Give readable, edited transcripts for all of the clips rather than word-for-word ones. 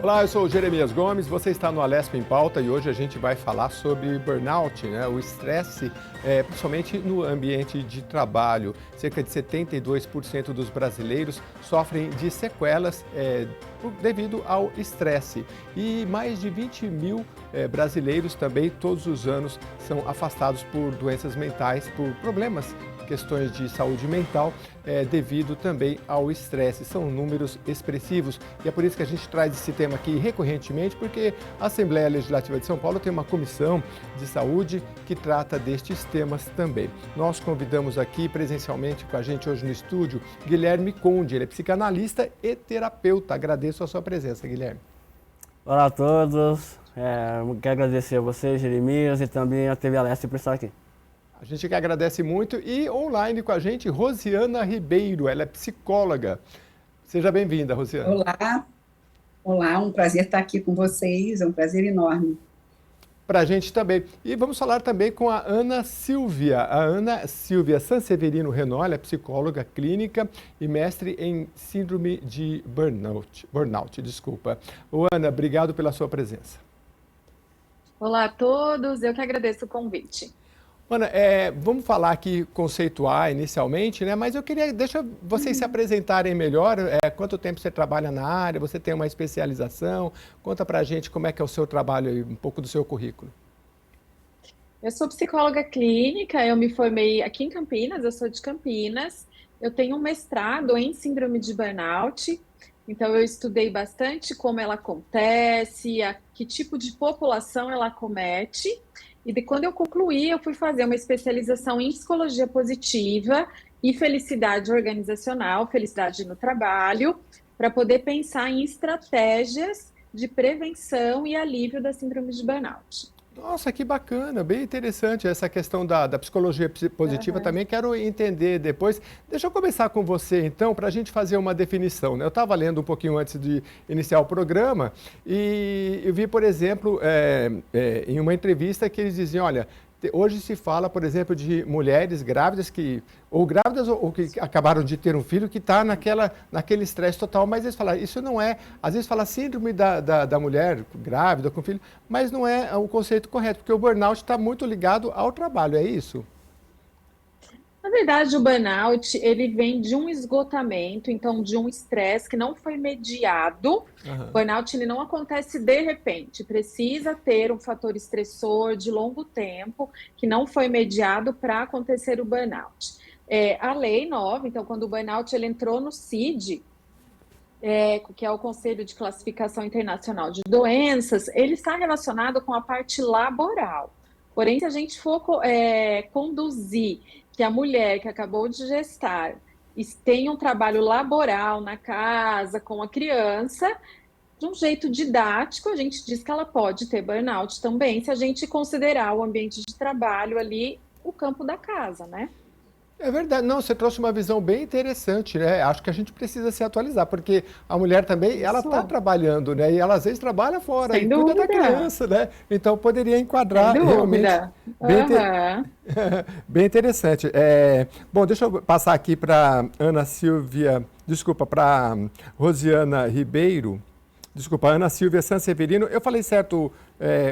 Olá, eu sou o Jeremias Gomes, você está no Alesp em Pauta e hoje a gente vai falar sobre burnout, né? O estresse, principalmente no ambiente de trabalho. Cerca de 72% dos brasileiros sofrem de sequelas devido ao estresse. E mais de 20 mil brasileiros também, todos os anos, são afastados por doenças mentais, por problemas, questões de saúde mental, devido também ao estresse. São números expressivos e é por isso que a gente traz esse tema aqui recorrentemente, porque a Assembleia Legislativa de São Paulo tem uma comissão de saúde que trata destes temas também. Nós convidamos aqui presencialmente com a gente hoje no estúdio Guilherme Conde, ele é psicanalista e terapeuta. Agradeço a sua presença, Guilherme. Olá a todos, quero agradecer a você, Jeremias, e também a TV Alesp por estar aqui. A gente que agradece muito e online com a gente, Rosiana Ribeiro, ela é psicóloga. Seja bem-vinda, Rosiana. Olá, olá, um prazer estar aqui com vocês, é um prazer enorme. Para a gente também. E vamos falar também com a Ana Silvia. A Ana Silvia Sanseverino Renault, ela é psicóloga clínica e mestre em síndrome de burnout. Ô, Ana, obrigado pela sua presença. Olá a todos, eu que agradeço o convite. Ana, vamos falar aqui conceituar inicialmente, né? Mas eu queria, deixa vocês se apresentarem melhor. Quanto tempo você trabalha na área? Você tem uma especialização? Conta pra gente como é que é o seu trabalho e um pouco do seu currículo. Eu sou psicóloga clínica, eu me formei aqui em Campinas, eu sou de Campinas. Eu tenho um mestrado em síndrome de burnout, então eu estudei bastante como ela acontece, que tipo de população ela acomete. E quando eu concluí, eu fui fazer uma especialização em psicologia positiva e felicidade organizacional, felicidade no trabalho, para poder pensar em estratégias de prevenção e alívio da síndrome de burnout. Nossa, que bacana, bem interessante essa questão da psicologia positiva. Também quero entender depois. Deixa eu começar com você, então, para a gente fazer uma definição, né? Eu estava lendo um pouquinho antes de iniciar o programa e eu vi, por exemplo, em uma entrevista que eles diziam, olha, hoje se fala, por exemplo, de mulheres grávidas ou que acabaram de ter um filho que está naquele estresse total, mas eles falam, isso não é, às vezes fala síndrome da mulher grávida com filho, mas não é o conceito correto, porque o burnout está muito ligado ao trabalho, é isso? Na verdade, o burnout, ele vem de um esgotamento, então de um estresse que não foi mediado. O burnout, ele não acontece de repente, precisa ter um fator estressor de longo tempo que não foi mediado para acontecer o burnout. A lei nova, então quando o burnout ele entrou no CID, que é o Conselho de Classificação Internacional de Doenças, ele está relacionado com a parte laboral. Porém, se a gente for conduzir que a mulher que acabou de gestar tenha um trabalho laboral na casa, com a criança, de um jeito didático, a gente diz que ela pode ter burnout também, se a gente considerar o ambiente de trabalho ali, o campo da casa, né? É verdade, não, você trouxe uma visão bem interessante, né? Acho que a gente precisa se atualizar, porque a mulher também, ela está trabalhando, né? E ela às vezes trabalha fora e cuida da criança, né? Então poderia enquadrar realmente bem interessante. Bom, deixa eu passar aqui para Ana Silvia, para Rosiana Ribeiro. Desculpa, Ana Silvia Sanseverino. Eu falei certo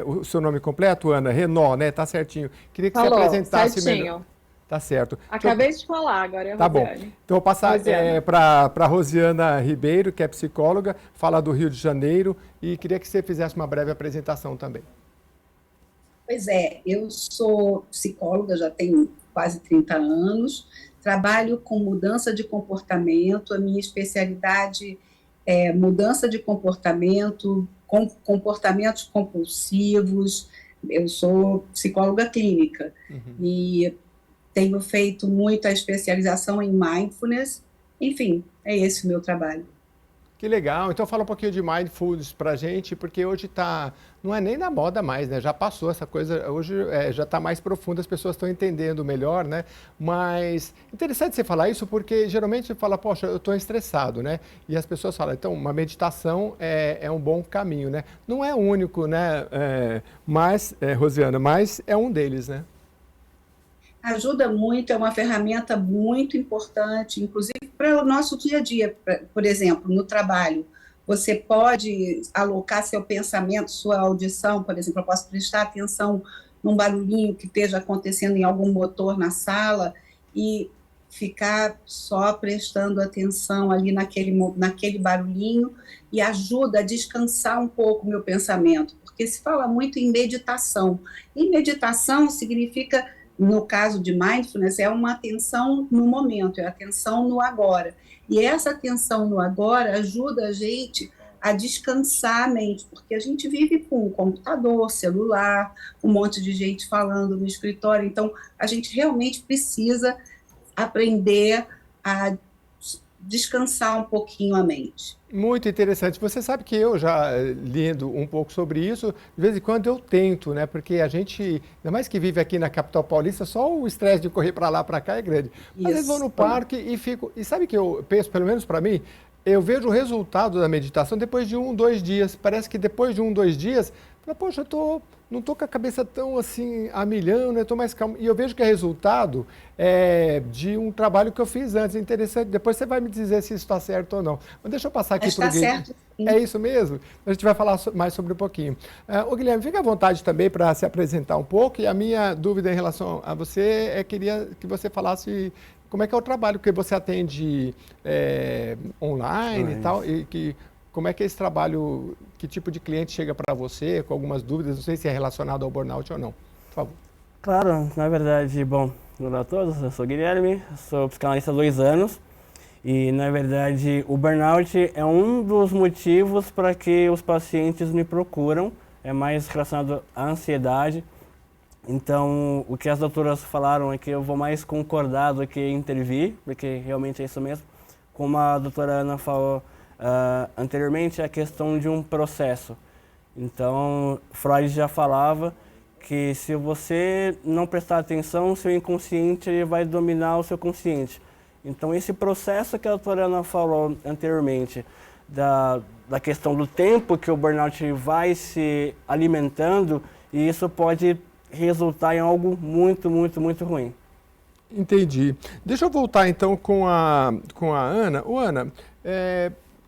o seu nome completo, Ana? Renault, né? Tá certinho. Queria que você apresentasse melhor. Tá certo. Acabei de falar, agora é a Tá bom. Rosiane. Então, vou passar para a Rosiana Ribeiro, que é psicóloga, fala do Rio de Janeiro, e queria que você fizesse uma breve apresentação também. Pois eu sou psicóloga, já tenho quase 30 anos, trabalho com mudança de comportamento, a minha especialidade é mudança de comportamento, comportamentos compulsivos, eu sou psicóloga clínica, e tenho feito muita especialização em mindfulness, enfim, é esse o meu trabalho. Que legal, então fala um pouquinho de mindfulness pra gente, porque hoje não é nem na moda mais, né? Já passou essa coisa, hoje já está mais profundo, as pessoas estão entendendo melhor, né? Mas interessante você falar isso, porque geralmente você fala, poxa, eu estou estressado, né? E as pessoas falam, então uma meditação é um bom caminho, né? Não é o único, né? Rosiana, mas é um deles, né? Ajuda muito, é uma ferramenta muito importante, inclusive para o nosso dia a dia, por exemplo, no trabalho. você pode alocar seu pensamento, sua audição, por exemplo, eu posso prestar atenção num barulhinho que esteja acontecendo em algum motor na sala e ficar só prestando atenção ali naquele barulhinho, e ajuda a descansar um pouco o meu pensamento, porque se fala muito em meditação. E meditação significa, no caso de mindfulness, é uma atenção no momento, é atenção no agora. E essa atenção no agora ajuda a gente a descansar a mente, porque a gente vive com computador, celular, um monte de gente falando no escritório, então a gente realmente precisa aprender a descansar um pouquinho a mente. Muito interessante. Você sabe que eu já lendo um pouco sobre isso, de vez em quando eu tento, né? Porque a gente, ainda mais que vive aqui na capital paulista, só o estresse de correr para lá, para cá é grande. Às vezes vou no parque e fico... E sabe que eu penso, pelo menos para mim, eu vejo o resultado da meditação depois de 1, 2 dias. Parece que depois de 1, 2 dias, poxa, não estou com a cabeça tão assim a milhão, né? Estou mais calmo. E eu vejo que é resultado de um trabalho que eu fiz antes. Interessante. Depois você vai me dizer se isso está certo ou não. Mas deixa eu passar aqui para o Guilherme. Está certo. Sim. É isso mesmo? A gente vai falar mais sobre um pouquinho. Ô Guilherme, fica à vontade também para se apresentar um pouco. E a minha dúvida em relação a você queria que você falasse como é que é o trabalho, porque você atende online e tal, e como é que é esse trabalho, que tipo de cliente chega para você, com algumas dúvidas, não sei se é relacionado ao burnout ou não, por favor. Claro, na verdade, bom, olá a todos, eu sou o Guilherme, sou psicanalista há 2 anos, e na verdade o burnout é um dos motivos para que os pacientes me procuram, é mais relacionado à ansiedade. Então, o que as doutoras falaram é que eu vou mais concordar do que intervir, porque realmente é isso mesmo. Como a doutora Ana falou anteriormente, é a questão de um processo. Então, Freud já falava que se você não prestar atenção, seu inconsciente ele vai dominar o seu consciente. Então, esse processo que a doutora Ana falou anteriormente, da questão do tempo que o burnout vai se alimentando, e isso pode resultar em algo muito, muito, muito ruim. Entendi. Deixa eu voltar então com a Ana. Ô Ana,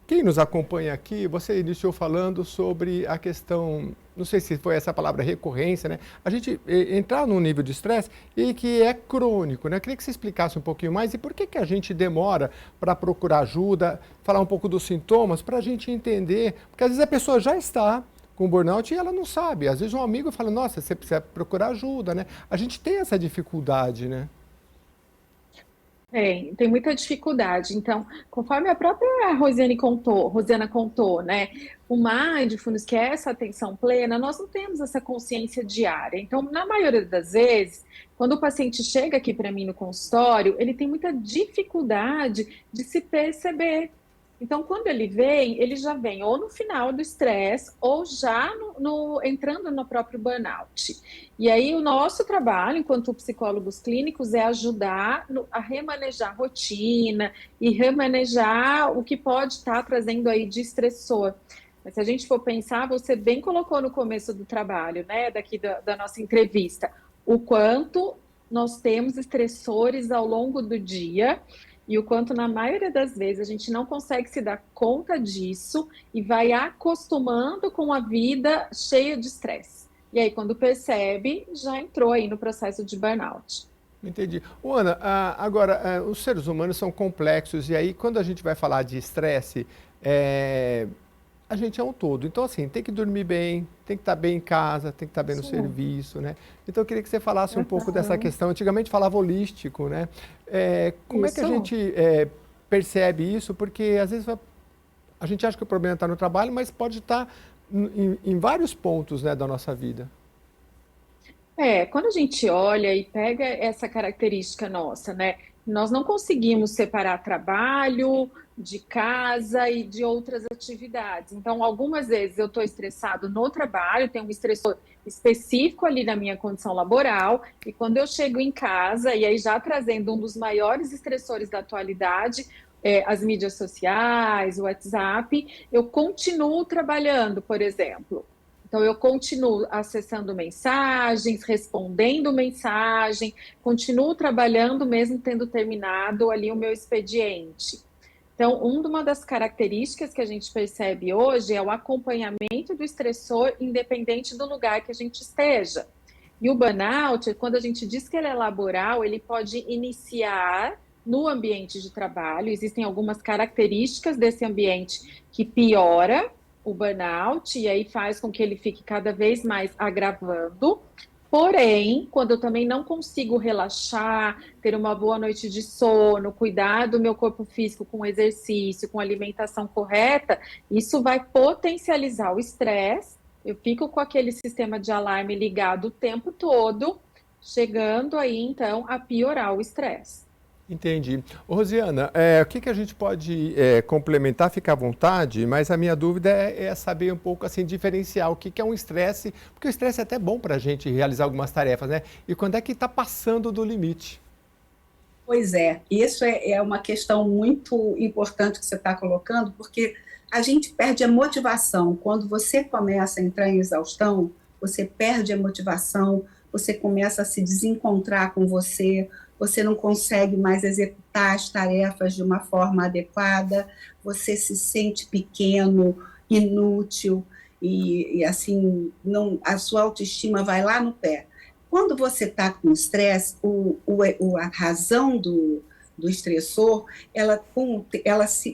quem nos acompanha aqui, você iniciou falando sobre a questão, não sei se foi essa palavra, recorrência, né? A gente entrar num nível de estresse e que é crônico, né? Eu queria que você explicasse um pouquinho mais e por que a gente demora para procurar ajuda, falar um pouco dos sintomas, para a gente entender, porque às vezes a pessoa já está com burnout e ela não sabe. Às vezes um amigo fala, nossa, você precisa procurar ajuda, né? A gente tem essa dificuldade, né? Tem muita dificuldade. Então, conforme a própria Rosiana contou, né? O mindfulness, que é essa atenção plena, nós não temos essa consciência diária. Então, na maioria das vezes, quando o paciente chega aqui para mim no consultório, ele tem muita dificuldade de se perceber. Então, quando ele já vem ou no final do estresse ou já entrando no próprio burnout. E aí, o nosso trabalho, enquanto psicólogos clínicos, é ajudar a remanejar a rotina e remanejar o que pode estar trazendo aí de estressor. Mas se a gente for pensar, você bem colocou no começo do trabalho, né, daqui da nossa entrevista, o quanto nós temos estressores ao longo do dia, e o quanto, na maioria das vezes, a gente não consegue se dar conta disso e vai acostumando com a vida cheia de estresse. E aí, quando percebe, já entrou aí no processo de burnout. Entendi. Ana, agora, os seres humanos são complexos e aí, quando a gente vai falar de estresse, a gente é um todo. Então, assim, tem que dormir bem, tem que estar bem em casa, tem que estar bem no serviço, né? Então, eu queria que você falasse um pouco dessa questão. Antigamente falava holístico, né? Como é que a gente percebe isso? Porque, às vezes, a gente acha que o problema está no trabalho, mas pode estar em vários pontos, né, da nossa vida. Quando a gente olha e pega essa característica nossa, né? Nós não conseguimos separar trabalho de casa e de outras atividades. Então, algumas vezes eu estou estressado no trabalho, tem um estressor específico ali na minha condição laboral, e quando eu chego em casa, e aí já trazendo um dos maiores estressores da atualidade, as mídias sociais, o WhatsApp, eu continuo trabalhando, por exemplo. Então, eu continuo acessando mensagens, respondendo mensagem, continuo trabalhando mesmo tendo terminado ali o meu expediente. Então, uma das características que a gente percebe hoje é o acompanhamento do estressor, independente do lugar que a gente esteja. E o burnout, quando a gente diz que ele é laboral, ele pode iniciar no ambiente de trabalho. Existem algumas características desse ambiente que piora o burnout e aí faz com que ele fique cada vez mais agravando. Porém, quando eu também não consigo relaxar, ter uma boa noite de sono, cuidar do meu corpo físico com exercício, com alimentação correta, isso vai potencializar o estresse. Eu fico com aquele sistema de alarme ligado o tempo todo, chegando aí, então, a piorar o estresse. Entendi. Ô, Rosiana, o que a gente pode complementar? Fica à vontade, mas a minha dúvida é saber um pouco, assim, diferenciar o que é um estresse, porque o estresse é até bom para a gente realizar algumas tarefas, né? E quando é que está passando do limite? Pois é, isso é uma questão muito importante que você está colocando, porque a gente perde a motivação. Quando você começa a entrar em exaustão, você perde a motivação, você começa a se desencontrar com você não consegue mais executar as tarefas de uma forma adequada, você se sente pequeno, inútil, e assim, a sua autoestima vai lá no pé. Quando você está com estresse, a razão do estressor, ela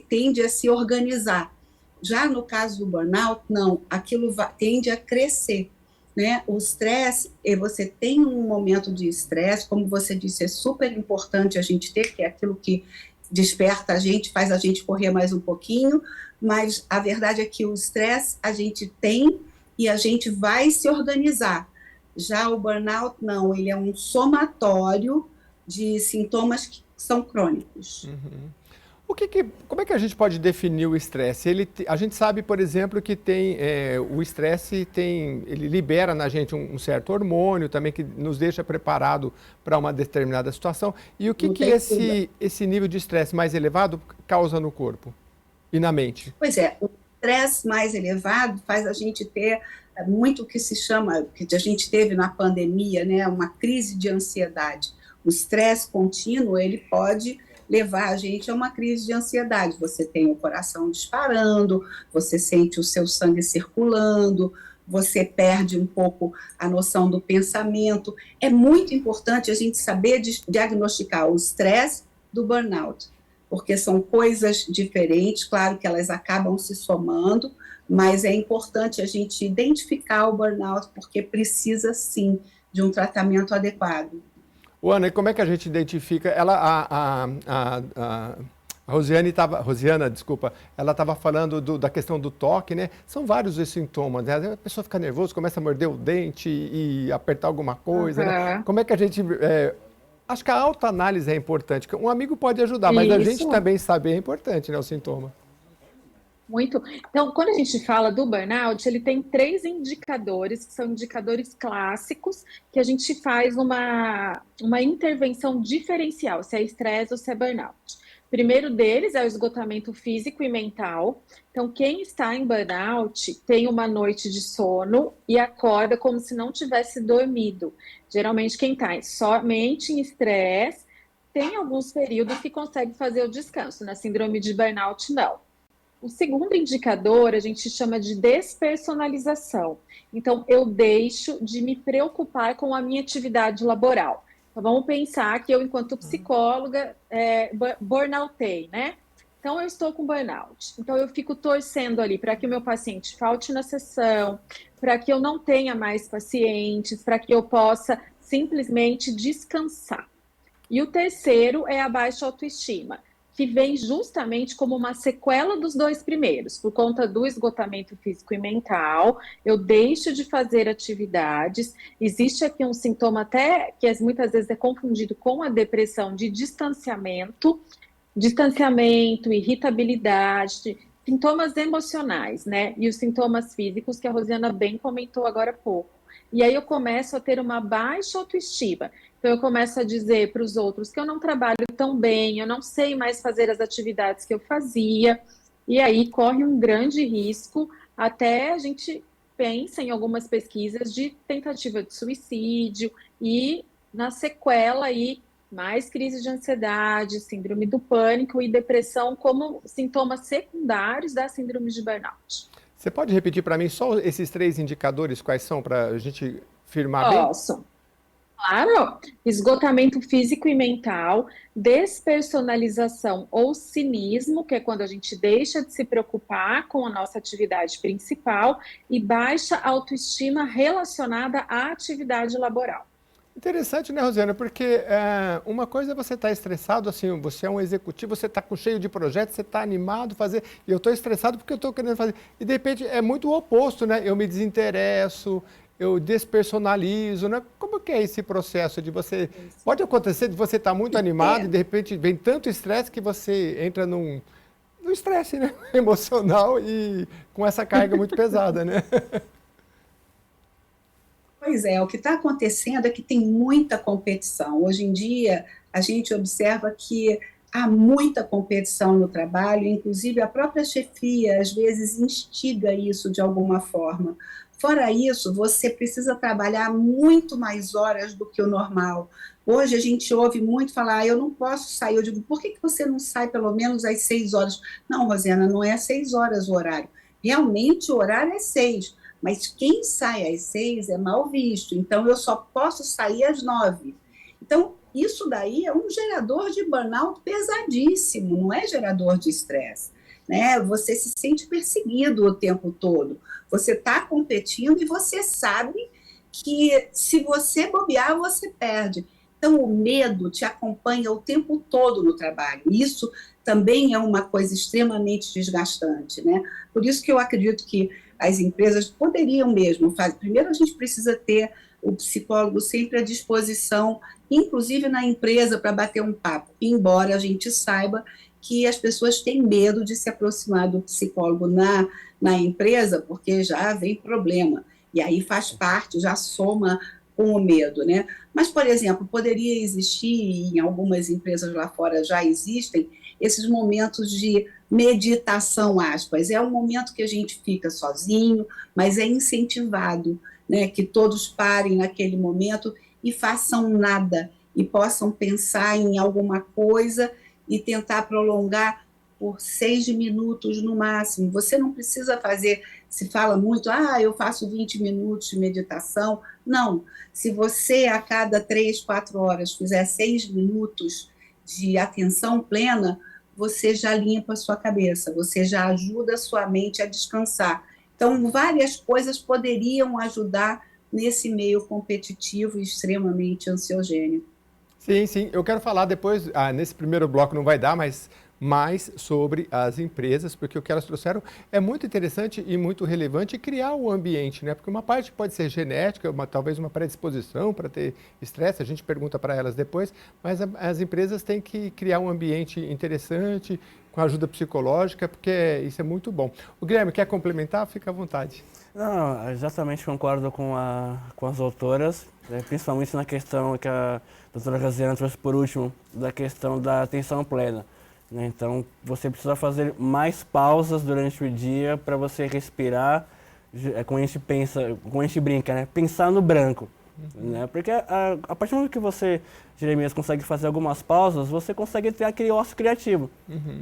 tende a se organizar. Já no caso do burnout, não, aquilo tende a crescer. Né? O estresse, você tem um momento de estresse, como você disse, é super importante a gente ter, que é aquilo que desperta a gente, faz a gente correr mais um pouquinho, mas a verdade é que o estresse a gente tem e a gente vai se organizar. Já o burnout, não, ele é um somatório de sintomas que são crônicos. Uhum. Como é que a gente pode definir o estresse? A gente sabe, por exemplo, que o estresse ele libera na gente um certo hormônio também que nos deixa preparado para uma determinada situação. E o que esse nível de estresse mais elevado causa no corpo e na mente? Pois é, o estresse mais elevado faz a gente ter muito o que se chama, que a gente teve na pandemia, né, uma crise de ansiedade. O estresse contínuo, ele pode levar a gente a uma crise de ansiedade. Você tem o coração disparando, você sente o seu sangue circulando, você perde um pouco a noção do pensamento. É muito importante a gente saber diagnosticar o estresse do burnout, porque são coisas diferentes, claro que elas acabam se somando, mas é importante a gente identificar o burnout, porque precisa, sim, de um tratamento adequado. Ana, e como é que a gente identifica? A Rosiana, desculpa, ela estava falando da questão do toque, né? São vários os sintomas, né? A pessoa fica nervosa, começa a morder o dente e apertar alguma coisa, né? Como é que a gente... acho que a autoanálise é importante. Um amigo pode ajudar, mas a gente também saber é importante, né? O sintoma. Muito. Então, quando a gente fala do burnout, ele tem 3 indicadores, que são indicadores clássicos, que a gente faz uma intervenção diferencial, se é estresse ou se é burnout. O primeiro deles é o esgotamento físico e mental. Então, quem está em burnout tem uma noite de sono e acorda como se não tivesse dormido. Geralmente, quem está somente em estresse tem alguns períodos que consegue fazer o descanso. Na síndrome de burnout, não. O segundo indicador a gente chama de despersonalização. Então, eu deixo de me preocupar com a minha atividade laboral. Então, vamos pensar que eu, enquanto psicóloga, burnoutei, né? Então, eu estou com burnout. Então, eu fico torcendo ali para que o meu paciente falte na sessão, para que eu não tenha mais pacientes, para que eu possa simplesmente descansar. E o terceiro é a baixa autoestima, que vem justamente como uma sequela dos 2 primeiros, por conta do esgotamento físico e mental, eu deixo de fazer atividades, existe aqui um sintoma até que muitas vezes é confundido com a depressão de distanciamento, irritabilidade, sintomas emocionais, né? E os sintomas físicos que a Rosiana bem comentou agora há pouco. E aí eu começo a ter uma baixa autoestima. Então, eu começo a dizer para os outros que eu não trabalho tão bem, eu não sei mais fazer as atividades que eu fazia. E aí corre um grande risco, até a gente pensa em algumas pesquisas de tentativa de suicídio e na sequela aí mais crise de ansiedade, síndrome do pânico e depressão como sintomas secundários da síndrome de burnout. Você pode repetir para mim só esses 3 indicadores, quais são, para a gente firmar bem? Posso. Claro, esgotamento físico e mental, despersonalização ou cinismo, que é quando a gente deixa de se preocupar com a nossa atividade principal, e baixa autoestima relacionada à atividade laboral. Interessante, né, Rosiana? Porque uma coisa é você estar estressado, assim, você é um executivo, você está cheio de projetos, você está animado a fazer, e eu estou estressado porque eu estou querendo fazer. E de repente é muito o oposto, né? Eu me desinteresso, eu despersonalizo, né? Como que é esse processo de você... Pode acontecer de você estar muito animado e de repente vem tanto estresse que você entra no estresse, né? Emocional e com essa carga muito pesada, né? Pois é, o que está acontecendo é que tem muita competição. Hoje em dia, a gente observa que há muita competição no trabalho, inclusive a própria chefia, às vezes, instiga isso de alguma forma. Fora isso, você precisa trabalhar muito mais horas do que o normal. Hoje a gente ouve muito falar, eu não posso sair. Eu digo, por que você não sai pelo menos às 6 horas? Não, Rosiana, não é às 6 horas o horário. Realmente o horário é 6, mas quem sai às 6 é mal visto. Então eu só posso sair às 9. Então isso daí é um gerador de burnout pesadíssimo, não é gerador de estresse. Né? Você se sente perseguido o tempo todo. Você está competindo e você sabe que se você bobear, você perde. Então, o medo te acompanha o tempo todo no trabalho. Isso também é uma coisa extremamente desgastante, né? Por isso que eu acredito que as empresas poderiam mesmo fazer. Primeiro, a gente precisa ter o psicólogo sempre à disposição, inclusive na empresa, para bater um papo. Embora a gente saiba que as pessoas têm medo de se aproximar do psicólogo na empresa, porque já vem problema. E aí faz parte, já soma com o medo, né? Mas, por exemplo, poderia existir, e em algumas empresas lá fora já existem, esses momentos de meditação, aspas. É um momento que a gente fica sozinho, mas é incentivado, né, que todos parem naquele momento e façam nada, e possam pensar em alguma coisa e tentar prolongar por 6 minutos no máximo. Você não precisa fazer, se fala muito, eu faço 20 minutos de meditação. Não, se você a cada 3, 4 horas fizer 6 minutos de atenção plena, você já limpa a sua cabeça, você já ajuda a sua mente a descansar. Então, várias coisas poderiam ajudar nesse meio competitivo e extremamente ansiogênico. Sim, sim. Eu quero falar depois, nesse primeiro bloco não vai dar, mas mais sobre as empresas, porque o que elas trouxeram é muito interessante e muito relevante criar o ambiente, né? Porque uma parte pode ser genética, talvez uma predisposição para ter estresse, a gente pergunta para elas depois, mas as empresas têm que criar um ambiente interessante, com ajuda psicológica, porque isso é muito bom. O Guilherme, quer complementar? Fica à vontade. Não, exatamente concordo com as autoras, né, principalmente na questão que a doutora Rosiana trouxe por último, da questão da atenção plena. Né? Então, você precisa fazer mais pausas durante o dia para você respirar, como a gente pensa, como a gente brinca, né? Pensar no branco. Né? Porque a partir do momento que você, Jeremias, consegue fazer algumas pausas, você consegue ter aquele ócio criativo.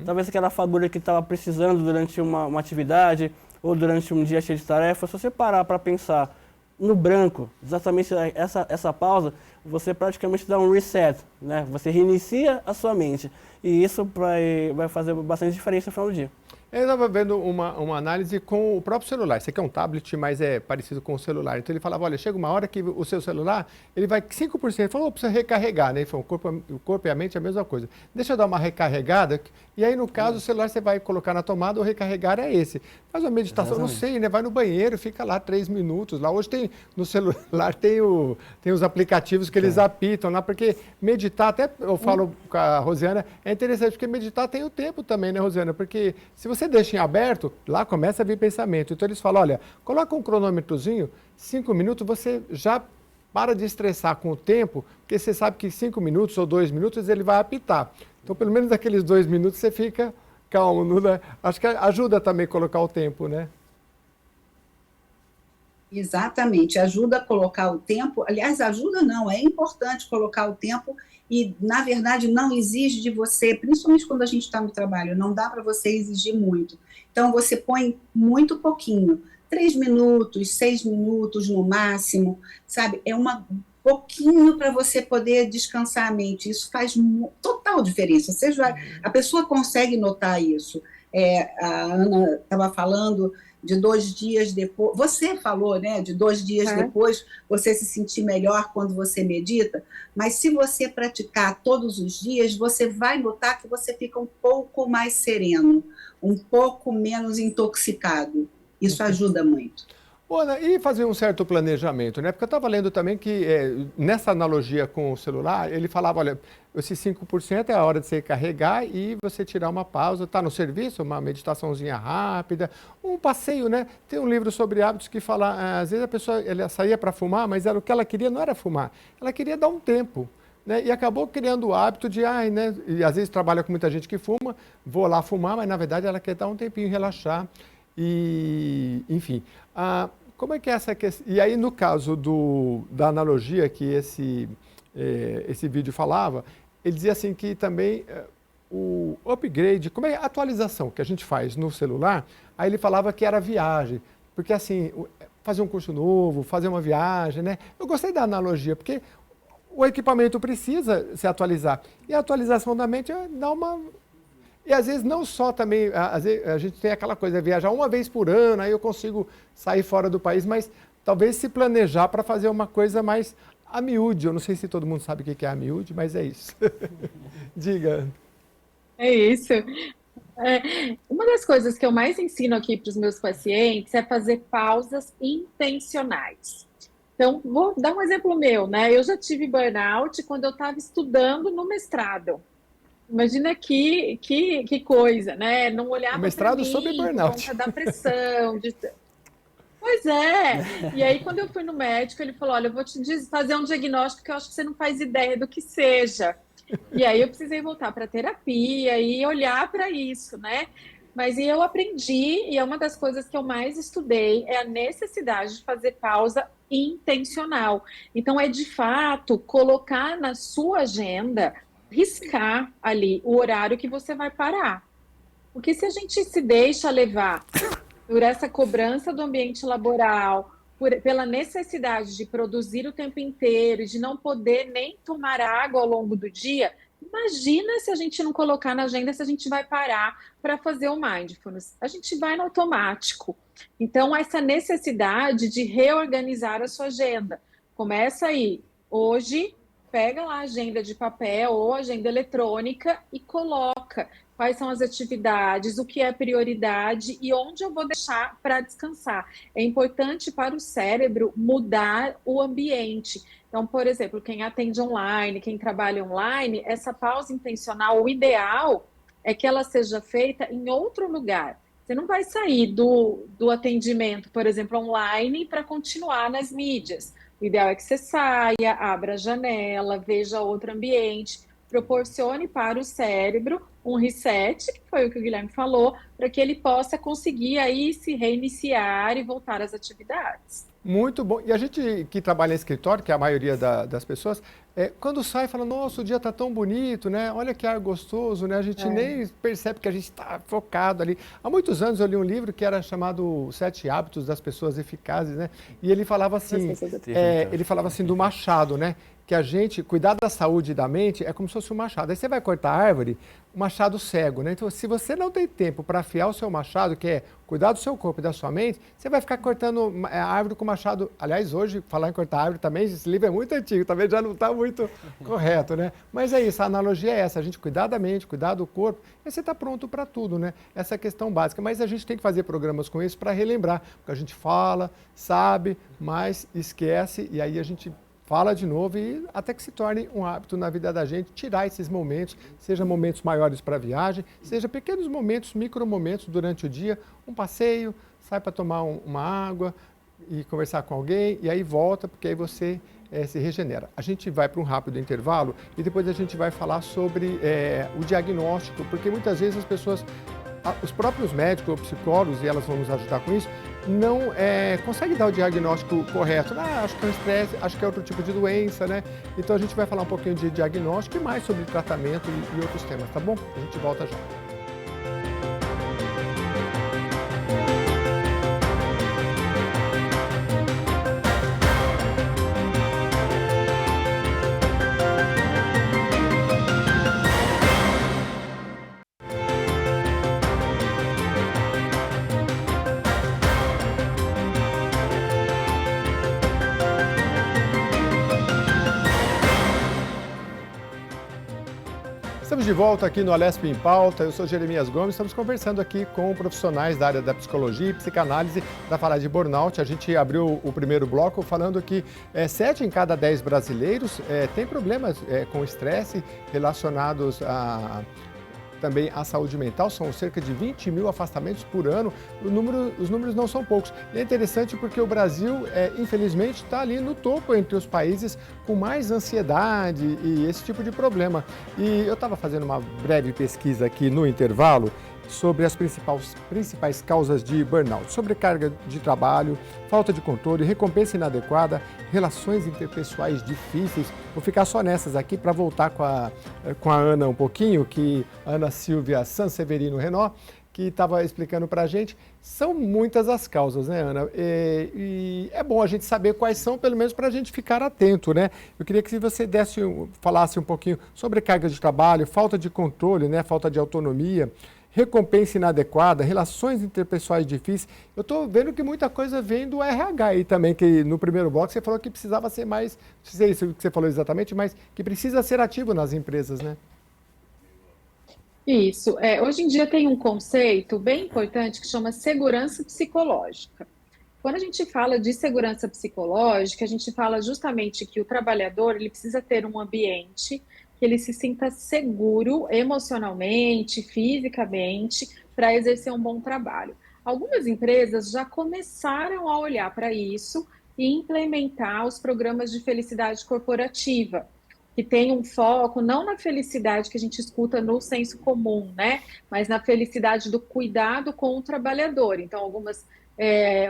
Talvez aquela fagulha que estava precisando durante uma atividade ou durante um dia cheio de tarefas, se você parar para pensar no branco, exatamente essa pausa, você praticamente dá um reset, né? Você reinicia a sua mente e isso vai fazer bastante diferença no final do dia. Eu estava vendo uma análise com o próprio celular. Esse aqui é um tablet, mas é parecido com o celular. Então ele falava, olha, chega uma hora que o seu celular, ele vai 5%. Ele falou, precisa recarregar, né? Ele falou, o corpo e a mente é a mesma coisa. Deixa eu dar uma recarregada, e aí no caso o celular você vai colocar na tomada, o recarregar é esse. Faz uma meditação, não sei, né? Vai no banheiro, fica lá 3 minutos. Lá hoje tem, no celular tem os aplicativos que eles apitam lá, porque meditar, até eu falo com a Rosiana, é interessante, porque meditar tem o tempo também, né, Rosiana? Porque se você deixa em aberto, lá começa a vir pensamento. Então eles falam, olha, coloca um cronômetrozinho, 5 minutos, você já para de estressar com o tempo, porque você sabe que 5 minutos ou 2 minutos ele vai apitar. Então pelo menos aqueles 2 minutos você fica calmo. Acho que ajuda também a colocar o tempo, né? Exatamente, ajuda a colocar o tempo, aliás, ajuda não, é importante colocar o tempo e, na verdade, não exige de você, principalmente quando a gente está no trabalho, não dá para você exigir muito. Então, você põe muito pouquinho, 3 minutos, 6 minutos no máximo, sabe? É uma pouquinho para você poder descansar a mente, isso faz total diferença, a pessoa consegue notar isso. A Ana estava falando de 2 dias depois, você falou, né, de 2 dias depois você se sentir melhor quando você medita, mas se você praticar todos os dias, você vai notar que você fica um pouco mais sereno, um pouco menos intoxicado. Isso ajuda muito. Ana, e fazer um certo planejamento, né? Porque eu estava lendo também que, nessa analogia com o celular, ele falava, olha, esses 5% é a hora de você carregar e você tirar uma pausa, está no serviço, uma meditaçãozinha rápida, um passeio, né? Tem um livro sobre hábitos que fala, às vezes a pessoa ela saía para fumar, mas o que ela queria não era fumar, ela queria dar um tempo. Né? E acabou criando o hábito de, né? E às vezes trabalha com muita gente que fuma, vou lá fumar, mas na verdade ela quer dar um tempinho, relaxar. E, enfim, como é que é essa questão? E aí, no caso da analogia que esse vídeo falava, ele dizia assim que também o upgrade, como é a atualização que a gente faz no celular, aí ele falava que era viagem, porque assim, fazer um curso novo, fazer uma viagem, né? Eu gostei da analogia, porque o equipamento precisa se atualizar, e a atualização da mente dá uma... E às vezes não só também, às vezes a gente tem aquela coisa, viajar uma vez por ano, aí eu consigo sair fora do país, mas talvez se planejar para fazer uma coisa mais a miúde. Eu não sei se todo mundo sabe o que é a miúde, mas é isso. Diga. É isso. Uma das coisas que eu mais ensino aqui para os meus pacientes é fazer pausas intencionais. Então, vou dar um exemplo meu, né? Eu já tive burnout quando eu estava estudando no mestrado. Imagina que coisa, né? Não olhava mestrado para mim sobre burnout. por conta da pressão. Pois é. E aí, quando eu fui no médico, ele falou, olha, eu vou te fazer um diagnóstico que eu acho que você não faz ideia do que seja. E aí eu precisei voltar para terapia e olhar para isso, né? Mas eu aprendi, e é uma das coisas que eu mais estudei, é a necessidade de fazer pausa intencional. Então, é de fato colocar na sua agenda, riscar ali o horário que você vai parar. Porque se a gente se deixa levar por essa cobrança do ambiente laboral, pela necessidade de produzir o tempo inteiro, de não poder nem tomar água ao longo do dia, imagina se a gente não colocar na agenda, se a gente vai parar para fazer o mindfulness. A gente vai no automático. Então, essa necessidade de reorganizar a sua agenda. Começa aí. Hoje, pega lá a agenda de papel ou agenda eletrônica e coloca quais são as atividades, o que é prioridade e onde eu vou deixar para descansar. É importante para o cérebro mudar o ambiente. Então, por exemplo, quem atende online, quem trabalha online, essa pausa intencional, o ideal é que ela seja feita em outro lugar. Você não vai sair do atendimento, por exemplo, online para continuar nas mídias. O ideal é que você saia, abra a janela, veja outro ambiente, proporcione para o cérebro um reset, que foi o que o Guilherme falou, para que ele possa conseguir aí se reiniciar e voltar às atividades. Muito bom. E a gente que trabalha em escritório, que é a maioria das pessoas, quando sai, fala, nossa, o dia está tão bonito, né? Olha que ar gostoso, né? A gente nem percebe que a gente está focado ali. Há muitos anos eu li um livro que era chamado 7 Hábitos das Pessoas Eficazes, né? E ele falava assim, do machado, né? Que a gente, cuidar da saúde da mente é como se fosse um machado. Aí você vai cortar a árvore, um machado cego, né? Então, se você não tem tempo para afiar o seu machado, que é cuidar do seu corpo e da sua mente, você vai ficar cortando a árvore com machado. Aliás, hoje, falar em cortar árvore também, esse livro é muito antigo, talvez já não está muito correto, né? Mas é isso, a analogia é essa, a gente cuidar da mente, cuidar do corpo, e você está pronto para tudo, né? Essa é a questão básica. Mas a gente tem que fazer programas com isso para relembrar, porque a gente fala, sabe, mas esquece, e aí a gente fala de novo e até que se torne um hábito na vida da gente, tirar esses momentos, seja momentos maiores para viagem, seja pequenos momentos, micromomentos durante o dia, um passeio, sai para tomar uma água e conversar com alguém e aí volta, porque aí você se regenera. A gente vai para um rápido intervalo e depois a gente vai falar sobre o diagnóstico, porque muitas vezes as pessoas os próprios médicos ou psicólogos, e elas vão nos ajudar com isso, não conseguem dar o diagnóstico correto. Acho que é um estresse, acho que é outro tipo de doença, né? Então a gente vai falar um pouquinho de diagnóstico e mais sobre tratamento e outros temas, tá bom? A gente volta já. Estamos de volta aqui no Alesp em Pauta, eu sou Jeremias Gomes, estamos conversando aqui com profissionais da área da psicologia e psicanálise para falar de burnout. A gente abriu o primeiro bloco falando que 7 em cada 10 brasileiros têm problemas com estresse relacionados também à saúde mental. São cerca de 20 mil afastamentos por ano. Os números não são poucos. E é interessante porque o Brasil, infelizmente, está ali no topo entre os países com mais ansiedade e esse tipo de problema. E eu estava fazendo uma breve pesquisa aqui no intervalo sobre as principais causas de burnout: sobrecarga de trabalho, falta de controle, recompensa inadequada, relações interpessoais difíceis. Vou ficar só nessas aqui para voltar com a Ana um pouquinho, que a Ana Silvia Sanseverino Renault, que estava explicando para a gente. São muitas as causas, né, Ana? E é bom a gente saber quais são, pelo menos para a gente ficar atento, né? Eu queria que você falasse um pouquinho sobre carga de trabalho, falta de controle, né, falta de autonomia, recompensa inadequada, relações interpessoais difíceis. Eu estou vendo que muita coisa vem do RH aí também, que no primeiro bloco você falou que precisava ser mais, não sei se é isso que você falou exatamente, mas que precisa ser ativo nas empresas, né? Isso. Hoje em dia tem um conceito bem importante que chama segurança psicológica. Quando a gente fala de segurança psicológica, a gente fala justamente que o trabalhador ele precisa ter um ambiente que ele se sinta seguro emocionalmente, fisicamente, para exercer um bom trabalho. Algumas empresas já começaram a olhar para isso e implementar os programas de felicidade corporativa, que tem um foco não na felicidade que a gente escuta no senso comum, né? Mas na felicidade do cuidado com o trabalhador. Então, algumas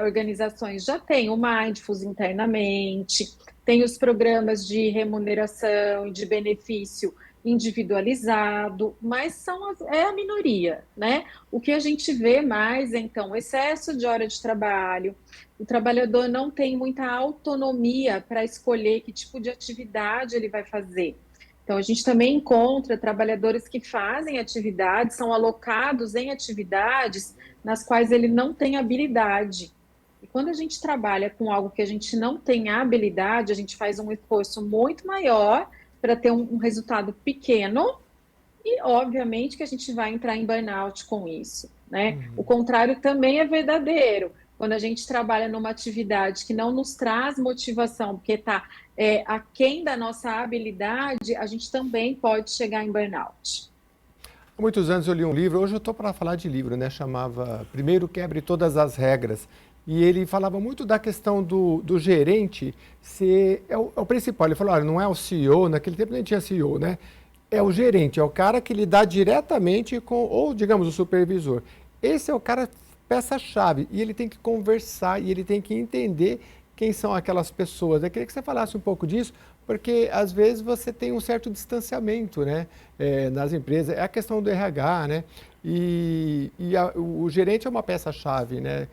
organizações já têm o Mindfulness internamente, tem os programas de remuneração e de benefício individualizado, mas é a minoria, né? O que a gente vê mais é, então, excesso de hora de trabalho, o trabalhador não tem muita autonomia para escolher que tipo de atividade ele vai fazer. Então, a gente também encontra trabalhadores que fazem atividades, são alocados em atividades nas quais ele não tem habilidade. E quando a gente trabalha com algo que a gente não tem habilidade, a gente faz um esforço muito maior para ter um resultado pequeno e, obviamente, que a gente vai entrar em burnout com isso, né? O contrário também é verdadeiro. Quando a gente trabalha numa atividade que não nos traz motivação, porque está aquém da nossa habilidade, a gente também pode chegar em burnout. Há muitos anos eu li um livro, hoje eu estou para falar de livro, né? Chamava Primeiro Quebre Todas as Regras. E ele falava muito da questão do gerente ser o principal. Ele falou, olha, não é o CEO, naquele tempo nem tinha CEO, né? É o gerente, é o cara que lida diretamente com, ou digamos, o supervisor. Esse é o cara peça-chave, e ele tem que conversar, e ele tem que entender quem são aquelas pessoas. Eu queria que você falasse um pouco disso, porque às vezes você tem um certo distanciamento, né, nas empresas. É a questão do RH, né, o gerente é uma peça-chave, né,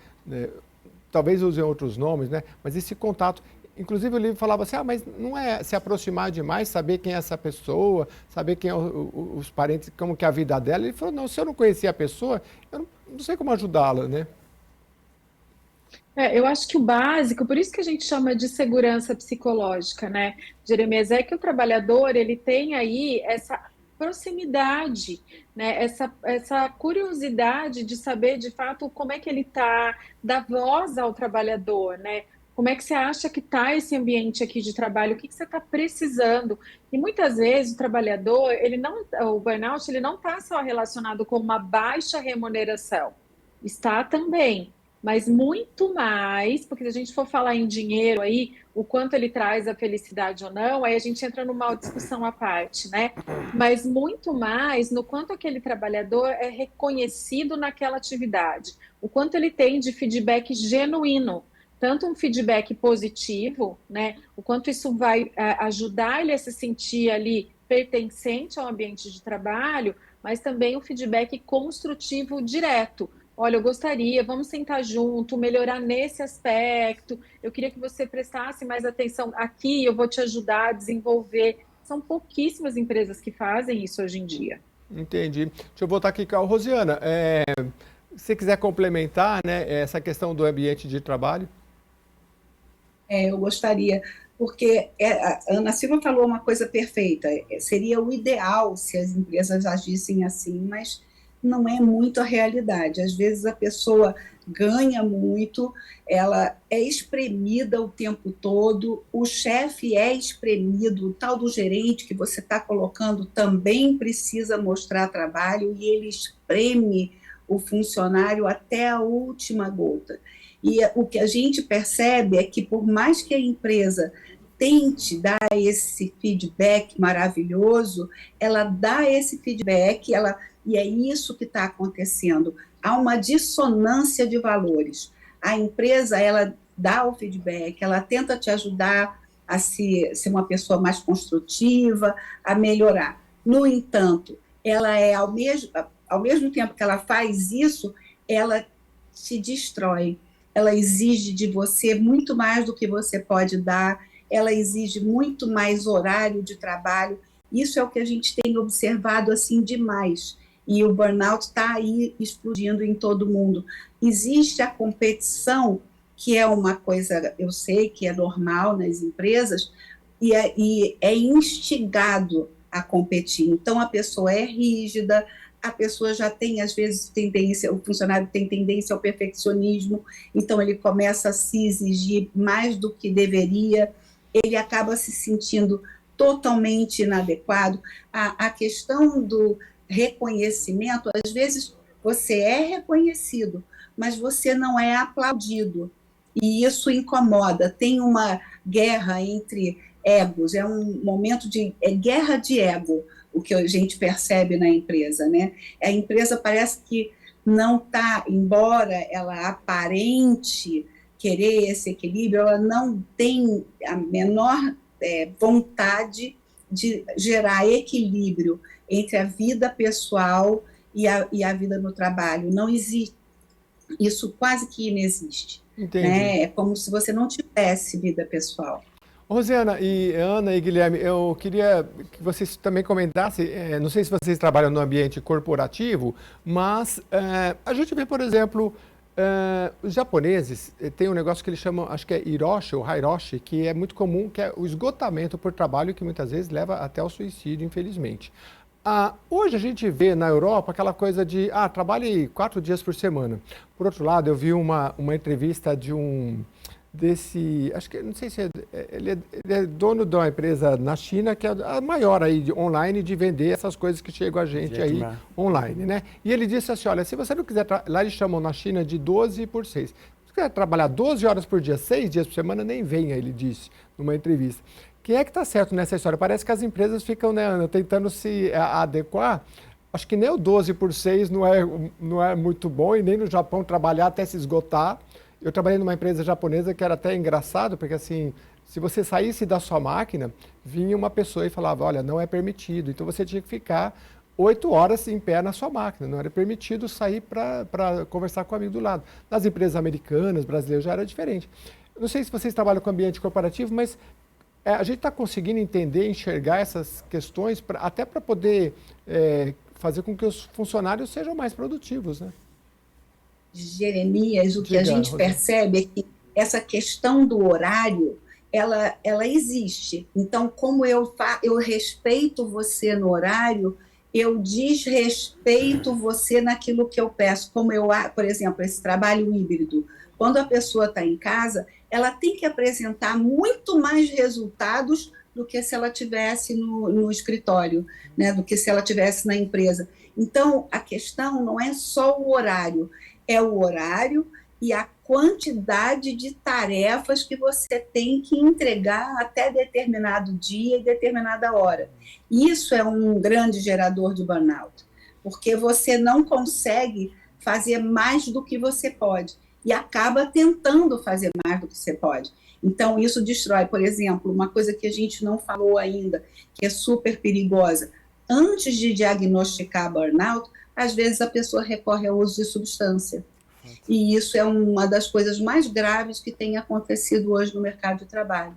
talvez usem outros nomes, né, mas esse contato. Inclusive o livro falava assim, mas não é se aproximar demais, saber quem é essa pessoa, saber quem é os parentes, como que é a vida dela. Ele falou, não, se eu não conhecer a pessoa, eu não sei como ajudá-la, né? Eu acho que o básico, por isso que a gente chama de segurança psicológica, né, Jeremias, é que o trabalhador, ele tem aí essa proximidade, né, essa curiosidade de saber, de fato, como é que ele está, dar voz ao trabalhador, né, como é que você acha que está esse ambiente aqui de trabalho, o que você está precisando, e muitas vezes o trabalhador, o burnout, ele não está só relacionado com uma baixa remuneração, está também. mas muito mais, porque se a gente for falar em dinheiro aí, o quanto ele traz a felicidade ou não, aí a gente entra numa discussão à parte, né? Mas muito mais no quanto aquele trabalhador é reconhecido naquela atividade, o quanto ele tem de feedback genuíno, tanto um feedback positivo, né? O quanto isso vai ajudar ele a se sentir ali pertencente ao ambiente de trabalho, mas também o feedback construtivo direto. Olha, eu gostaria, vamos sentar junto, melhorar nesse aspecto. Eu queria que você prestasse mais atenção aqui, eu vou te ajudar a desenvolver. São pouquíssimas empresas que fazem isso hoje em dia. Entendi. Deixa eu voltar aqui com a Rosiana. Se você quiser complementar, né, essa questão do ambiente de trabalho. Eu gostaria, porque a Ana Silva falou uma coisa perfeita, seria o ideal se as empresas agissem assim, mas não é muito a realidade. Às vezes a pessoa ganha muito, ela é espremida o tempo todo, o chefe é espremido, o tal do gerente que você está colocando também precisa mostrar trabalho e ele espreme o funcionário até a última gota. E o que a gente percebe é que, por mais que a empresa tente dar esse feedback maravilhoso, ela dá esse feedback, e é isso que está acontecendo. Há uma dissonância de valores. A empresa, ela dá o feedback, ela tenta te ajudar a ser uma pessoa mais construtiva, a melhorar. No entanto, ela ao mesmo tempo que ela faz isso, ela te destrói. Ela exige de você muito mais do que você pode dar, ela exige muito mais horário de trabalho. Isso é o que a gente tem observado assim demais. E o burnout está aí explodindo em todo mundo. Existe a competição, que é uma coisa, eu sei que é normal nas empresas, e é instigado a competir. Então, a pessoa é rígida, a pessoa já tem, às vezes, tendência, o funcionário tem tendência ao perfeccionismo, então ele começa a se exigir mais do que deveria, ele acaba se sentindo totalmente inadequado. A questão do reconhecimento, às vezes você é reconhecido, mas você não é aplaudido, e isso incomoda. Tem uma guerra entre egos, é um momento de guerra de ego, o que a gente percebe na empresa, né? A empresa parece que não está, embora ela aparente querer esse equilíbrio, ela não tem a menor vontade de gerar equilíbrio entre a vida pessoal e a vida no trabalho. Não existe. Isso quase que inexiste. Né? É como se você não tivesse vida pessoal. Rosiana e Ana e Guilherme, eu queria que vocês também comentassem, não sei se vocês trabalham no ambiente corporativo, mas a gente vê, por exemplo, os japoneses têm um negócio que eles chamam, acho que é hiroshi ou hairoshi, que é muito comum, que é o esgotamento por trabalho, que muitas vezes leva até ao suicídio, infelizmente. Hoje a gente vê na Europa aquela coisa de, trabalhe 4 dias por semana. Por outro lado, eu vi uma entrevista de acho que, não sei se ele é dono de uma empresa na China, que é a maior aí online de vender essas coisas que chegam a gente aí online, né? E ele disse assim, olha, se você não quiser, lá eles chamam na China de 12 por 6. Se você quiser trabalhar 12 horas por dia, 6 dias por semana, nem venha, ele disse numa entrevista. Quem é que está certo nessa história? Parece que as empresas ficam, né, Ana, tentando se adequar. Acho que nem o 12 por 6 não é muito bom, e nem no Japão trabalhar até se esgotar. Eu trabalhei numa empresa japonesa que era até engraçado, porque assim, se você saísse da sua máquina, vinha uma pessoa e falava, olha, não é permitido. Então você tinha que ficar 8 horas em pé na sua máquina, não era permitido sair para conversar com o amigo do lado. Nas empresas americanas, brasileiras, já era diferente. Não sei se vocês trabalham com ambiente corporativo, mas a gente está conseguindo entender, enxergar essas questões, até para poder fazer com que os funcionários sejam mais produtivos, né? Jeremias, o que a gente percebe é que essa questão do horário, ela existe. Então, como eu respeito você no horário, eu desrespeito você naquilo que eu peço. Como por exemplo, esse trabalho híbrido. Quando a pessoa está em casa, ela tem que apresentar muito mais resultados do que se ela estivesse no escritório, né? Do que se ela estivesse na empresa. Então, a questão não é só o horário, é o horário e a quantidade de tarefas que você tem que entregar até determinado dia e determinada hora. Isso é um grande gerador de burnout, porque você não consegue fazer mais do que você pode e acaba tentando fazer mais do que você pode. Então, isso destrói, por exemplo, uma coisa que a gente não falou ainda, que é super perigosa. Antes de diagnosticar burnout, às vezes a pessoa recorre ao uso de substância. E isso é uma das coisas mais graves que tem acontecido hoje no mercado de trabalho,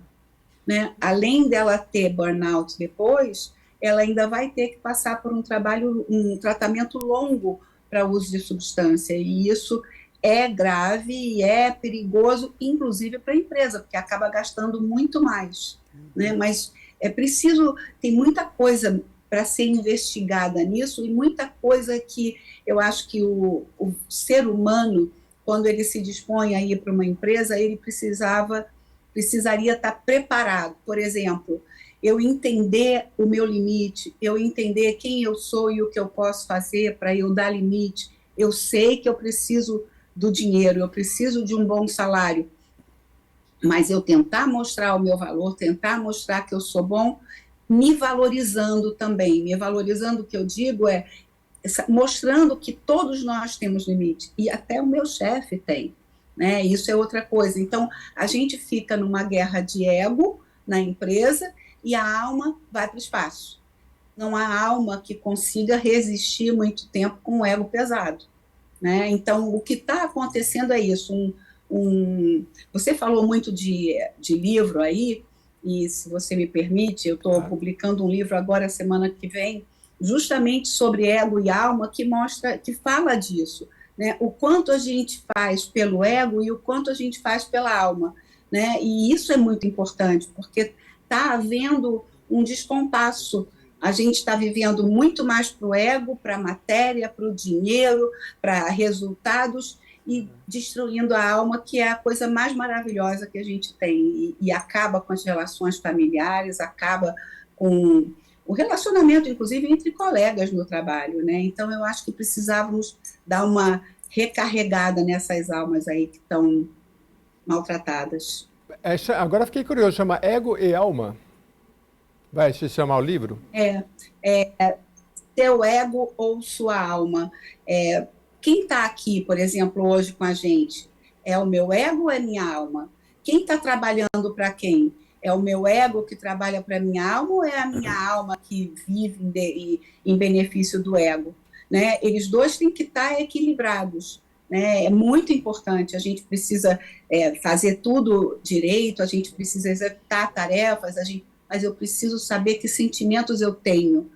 né? Além dela ter burnout depois, ela ainda vai ter que passar por um tratamento longo para o uso de substância. E isso é grave e é perigoso, inclusive para a empresa, porque acaba gastando muito mais, né? Mas é preciso, tem muita coisa para ser investigada nisso e muita coisa que eu acho que o ser humano, quando ele se dispõe a ir para uma empresa, ele precisaria estar preparado. Por exemplo, eu entender o meu limite, eu entender quem eu sou e o que eu posso fazer para eu dar limite. Eu sei que eu preciso do dinheiro, eu preciso de um bom salário, mas eu tentar mostrar o meu valor, tentar mostrar que eu sou bom, me valorizando também. Me valorizando, o que eu digo é mostrando que todos nós temos limite, e até o meu chefe tem, né? Isso é outra coisa. Então, a gente fica numa guerra de ego na empresa e a alma vai para o espaço. Não há alma que consiga resistir muito tempo com o ego pesado, né? Então, o que está acontecendo é isso. Você falou muito de livro aí, e se você me permite, eu estou publicando um livro agora, semana que vem, justamente sobre ego e alma, que fala disso, né? O quanto a gente faz pelo ego e o quanto a gente faz pela alma, né? E isso é muito importante, porque está havendo um descompasso. A gente está vivendo muito mais para o ego, para a matéria, para o dinheiro, para resultados, e destruindo a alma, que é a coisa mais maravilhosa que a gente tem, e acaba com as relações familiares, acaba com o relacionamento, inclusive, entre colegas no trabalho, né? Então, eu acho que precisávamos dar uma recarregada nessas almas aí que estão maltratadas. Agora fiquei curioso, chama Ego e Alma? Vai se chamar o livro? Seu ego ou sua alma. Quem está aqui, por exemplo, hoje com a gente, é o meu ego ou é minha alma? Quem está trabalhando para quem? É o meu ego que trabalha para a minha alma ou é a minha alma que vive em benefício do ego? Né? Eles dois têm que estar equilibrados. Né? É muito importante, a gente precisa fazer tudo direito, a gente precisa executar tarefas, mas eu preciso saber que sentimentos eu tenho,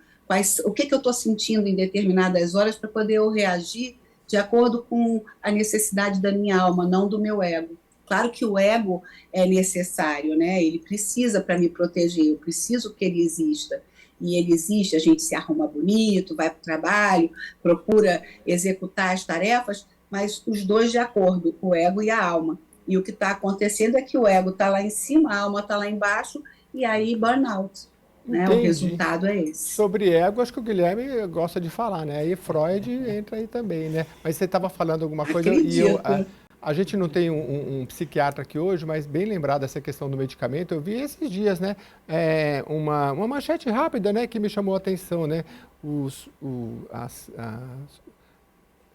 o que eu estou sentindo em determinadas horas para poder eu reagir de acordo com a necessidade da minha alma, não do meu ego. Claro que o ego é necessário, né? Ele precisa para me proteger, eu preciso que ele exista. E ele existe, a gente se arruma bonito, vai para o trabalho, procura executar as tarefas, mas os dois de acordo, o ego e a alma. E o que está acontecendo é que o ego está lá em cima, a alma está lá embaixo, e aí burnout. Né? O resultado é esse. Sobre ego, acho que o Guilherme gosta de falar, né? Aí Freud entra aí também, né? Mas você estava falando alguma coisa e a gente não tem um psiquiatra aqui hoje, mas bem lembrado dessa questão do medicamento. Eu vi esses dias, né? Uma manchete rápida, né? Que me chamou a atenção, né?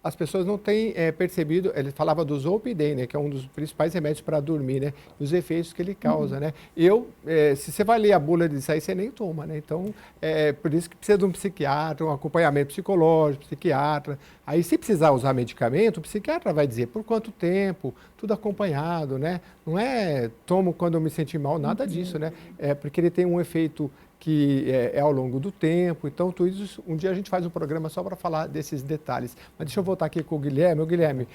As pessoas não têm percebido, ele falava do Zolpidem, né, que é um dos principais remédios para dormir, né, os efeitos que ele causa, né. Se você vai ler a bula disso aí, você nem toma, né, então, por isso que precisa de um psiquiatra, um acompanhamento psicológico, psiquiatra. Aí, se precisar usar medicamento, o psiquiatra vai dizer por quanto tempo, tudo acompanhado, né, não é tomo quando eu me sentir mal, nada disso, né, porque ele tem um efeito que é ao longo do tempo, então tudo isso, um dia a gente faz um programa só para falar desses detalhes. Mas deixa eu voltar aqui com o Guilherme. Guilherme,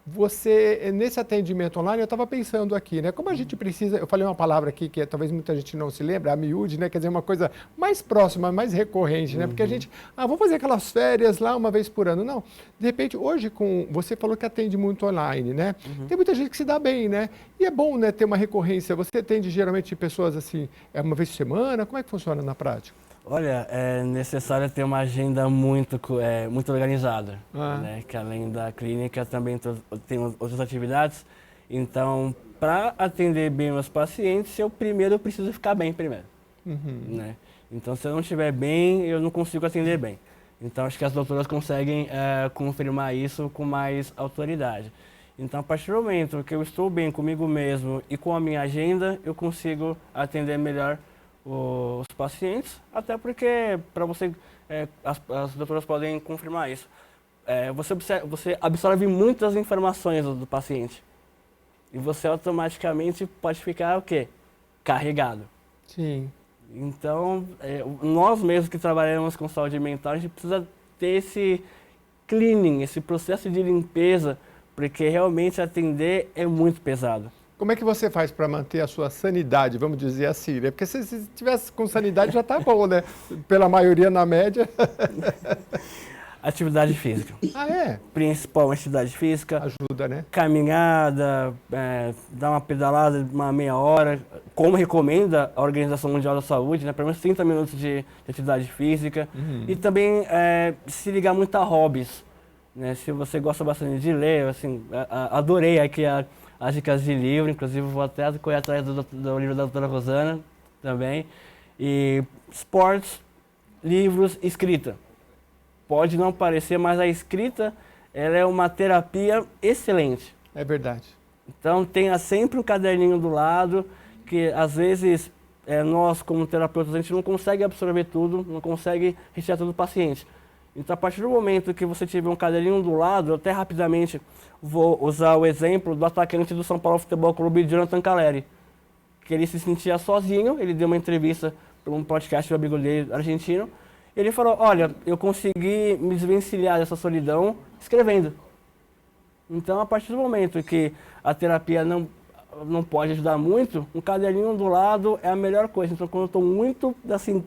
você, nesse atendimento online, eu estava pensando aqui, né, como a gente precisa, eu falei uma palavra aqui que talvez muita gente não se lembre, a miúde, né, quer dizer, uma coisa mais próxima, mais recorrente, né, porque a gente, vamos fazer aquelas férias lá uma vez por ano, não, de repente, hoje, você falou que atende muito online, né, tem muita gente que se dá bem, né, e é bom, né, ter uma recorrência. Você atende geralmente pessoas assim, uma vez por semana? Como é que funciona na prática? Olha, é necessário ter uma agenda muito organizada, né? Que além da clínica também tem outras atividades. Então, para atender bem os pacientes, eu primeiro preciso ficar bem primeiro, né? Então, se eu não estiver bem, eu não consigo atender bem. Então, acho que as doutoras conseguem confirmar isso com mais autoridade. Então, a partir do momento que eu estou bem comigo mesmo e com a minha agenda, eu consigo atender melhor os pacientes, até porque, para você, as doutoras podem confirmar isso. Você absorve muitas informações do paciente e você automaticamente pode ficar o quê? Carregado. Sim. Então, nós mesmos que trabalhamos com saúde mental, a gente precisa ter esse cleaning, esse processo de limpeza, porque realmente atender é muito pesado. Como é que você faz para manter a sua sanidade, vamos dizer assim, né? Porque se tivesse com sanidade já está bom, né? Pela maioria na média. Atividade física. Ah, é? Principalmente atividade física. Ajuda, né? Caminhada, dar uma pedalada de uma meia hora, como recomenda a Organização Mundial da Saúde, né? Pelo menos 30 minutos de atividade física. E também se ligar muito a hobbies, né? Se você gosta bastante de ler, assim, adorei aqui as dicas de livro, inclusive vou até correr atrás do livro da doutora Rosana também. E esportes, livros, escrita. Pode não parecer, mas a escrita ela é uma terapia excelente. É verdade. Então tenha sempre um caderninho do lado, que às vezes nós como terapeutas a gente não consegue absorver tudo, não consegue retirar tudo do paciente. Então a partir do momento que você tiver um caderninho do lado, eu até rapidamente vou usar o exemplo do atacante do São Paulo Futebol Clube, Jonathan Calleri, que ele se sentia sozinho, ele deu uma entrevista para um podcast do amigo dele argentino. Ele falou, olha, eu consegui me desvencilhar dessa solidão escrevendo. Então, a partir do momento que a terapia não pode ajudar muito, um caderninho do lado é a melhor coisa. Então, quando eu estou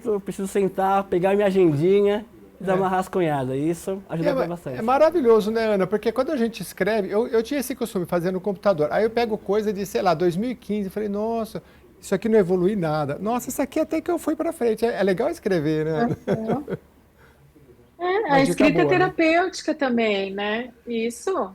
eu preciso sentar, pegar minha agendinha e dar uma rascunhada. Isso ajuda bastante. É maravilhoso, né, Ana? Porque quando a gente escreve, eu tinha esse costume de fazer no computador. Aí eu pego coisa de, sei lá, 2015, falei, nossa, isso aqui não evolui nada. Nossa, isso aqui até que eu fui para frente. É legal escrever, né? A escrita terapêutica também, né? Isso,